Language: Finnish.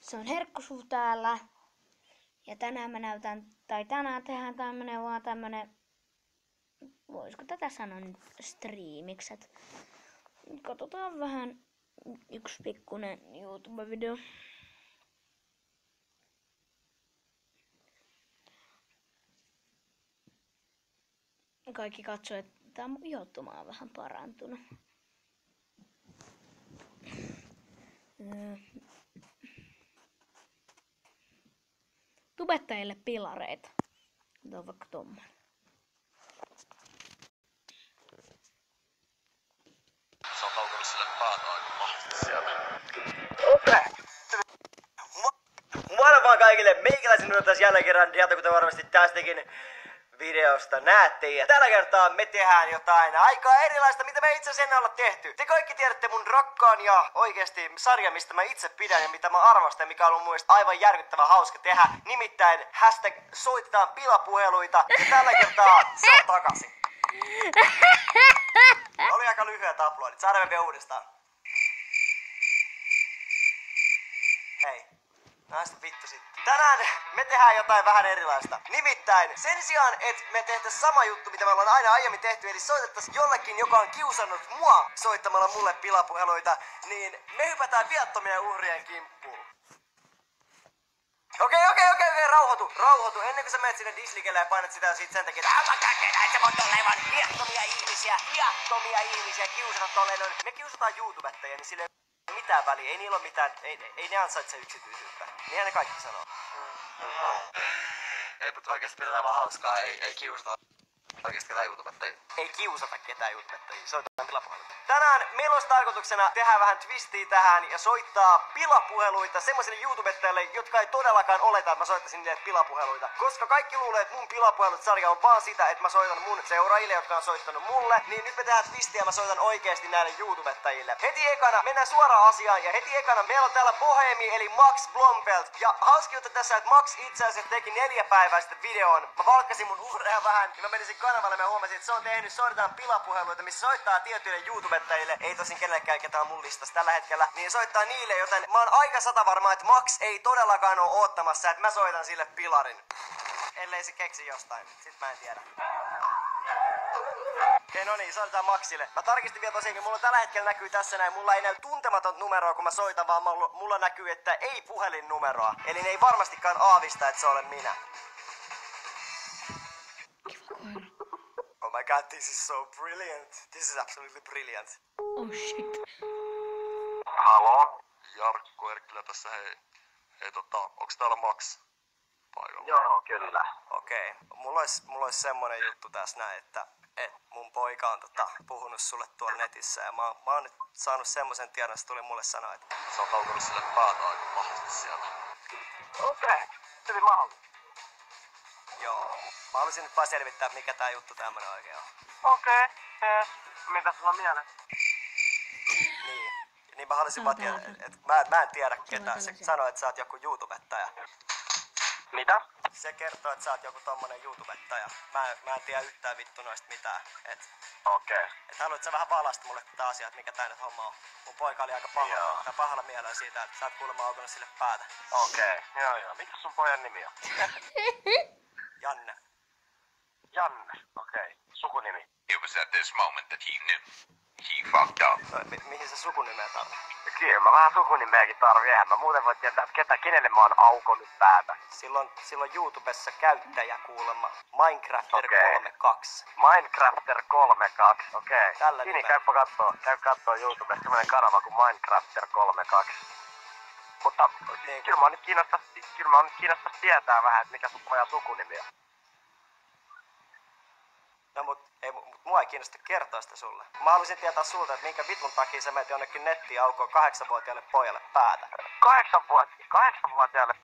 Se on Herkkusuu täällä. Ja tänään mä näytän, tai tänään tehdään tämmönen vaan tämmönen, voisiko tätä sanoa nyt striimiksi, et katsotaan vähän yksi pikkunen YouTube-video. Kaikki katsoo, että tää mun ihottuma on vähän parantunut. Tubettajille pilareita. Tuo on vaikka tommonen. Se on paukunut sille päätä aika mahdollisesti sieltä. Moro vaan kaikille, meikäläisen on tässä jälleen kerran Diata, kuten varmasti tästäkin videosta näette. Ja tällä kertaa me tehdään jotain aika erilaista, mitä me itse asiassa ennen olla tehty. Te kaikki tiedätte mun rakkaan ja oikeesti sarja, mistä mä itse pidän ja mitä mä arvostan, mikä on mun mielestä aivan järkyttävän hauska tehdä. Nimittäin hashtag soitetaan pilapuheluita. Ja tällä kertaa se on takaisin. Oli aika lyhyet uploadit, saadaan me vielä uudestaan. Hei. Näistä vittu sitten. Tänään me tehdään jotain vähän erilaista. Nimittäin sen sijaan, että me tehtäis sama juttu, mitä me ollaan aina aiemmin tehty, eli soitettais jollekin, joka on kiusannut mua soittamalla mulle pilapuheluita, niin me hypätään viattomien uhrien kimppuun. Okei, rauhoitu. Ennen kuin sä menet sinne Dislikelle ja painat sitä siitä sen takia, että sä voit olla aivan viattomia ihmisiä, kiusata tolleen noin. Me kiusataan YouTubettajia, niin sille mitään väliä, ei niillä ole mitään, ei ne ansaitse yksityisyyttä. Niinhän ne kaikki sanoo. Eipä oikeesti pitää vaan hauskaa, ei kiusata oikeesti ketään YouTubettajia. Ei kiusata ketään YouTubettajia, soitetaan pilapuheluita. Tänään meillä olisi tarkoituksena tehdä vähän twistiä tähän ja soittaa pilapuheluita semmoisille YouTubettajille, jotka ei todellakaan oleta, että mä soittaisin niille pilapuheluita. Koska kaikki luulee, että mun pilapuhelut-sarja on vaan sitä, että mä soitan mun seuraajille, jotka on soittanut mulle, niin nyt me tehdään twistiä ja mä soitan oikeesti näille YouTubettajille. Heti ekana mennään suoraan asiaan ja heti ekana meillä on täällä Bohemi eli Max Blomfeld. Ja hauski juttu tässä, että Max itse asiassa teki 4 päivää sitten videon. Mä valkkasin mun uhreja vähän ja mä menisin kanavalle ja mä huomasin, että se on tehnyt soitetaan pilapuheluita, missä soittaa tietyille YouTubettajille, ei tosin kenellekään, ketä on mun listassa tällä hetkellä, niin soittaa niille, joten mä oon aika satavarma, että Max ei todellakaan oo oottamassa, että mä soitan sille pilarin. Ellei se keksi jostain, sit mä en tiedä. Okei, no niin, soitetaan Maxille. Mä tarkistin vielä tosiaankin, mulla tällä hetkellä näkyy tässä näin, mulla ei näy tuntematon numeroa kun mä soitan, vaan mulla näkyy, että ei puhelinnumeroa. Eli ne ei varmastikaan aavista, että se olen minä. Oh my god, this is so brilliant. This is absolutely brilliant. Oh shit. Halo? Jarkko Erkkilä tässä, hei. Hei onks täällä Max paikalla? Joo, kyllä. Okei. Mulla ois semmonen juttu tässä näin, että mun poika on puhunut sulle tuolla netissä ja mä oon nyt saanut semmosen tiedon, se tuli mulle sanoa, että Se on paukunut sille päätä aika mahdollisesti sieltä. okei, hyvin mahdollista. Joo. Mä halusin nyt vaan selvittää, mikä tää juttu tämmönen oikein on. Okei, mitä sulla on mielessä? Niin mä halusin vaan tietää, että mä en tiedä ketä. Se sanoi, että sä oot joku YouTubettaja. Mitä? Se kertoo, että sä oot joku tommonen YouTubettaja. Mä en tiedä yhtään vittu noista mitään. Okei. Et haluat sä vähän valasta mulle tätä asiaa, että mikä tää nyt homma on? Mun poika oli aika pahalla mielellä siitä, että sä oot kuulemma autunut sille päätä. Okei, joo. Mikä sun pojan nimi on? Janne. Janne, okei. Sukunimi? It was at this moment that he knew. He fucked up. No, mihin se sukunimeä tarvii? Kyllä, mä vähän sukunimeäkin tarvii. Eihän mä muuten voi tietää, että kenelle mä oon aukonut päätä. Silloin YouTubessa käyttäjä kuulemma. Minecrafter Okei. 32. Minecrafter 32, okei. Tällä Niin, nimellä. käy kattoo YouTubesta semmonen kanava kuin Minecrafter 32. Mutta Niin. kyllä mä nyt kiinnostais tietää vähän, että mikä sun pojan sukunimi on. No mua ei kiinnosta kertoa sitä sulle. Mä haluaisin tietää sulta, että minkä vitun takia sä menet jonnekin nettiin aukoo 8-vuotiaalle pojalle päätä. 8-vuotiaalle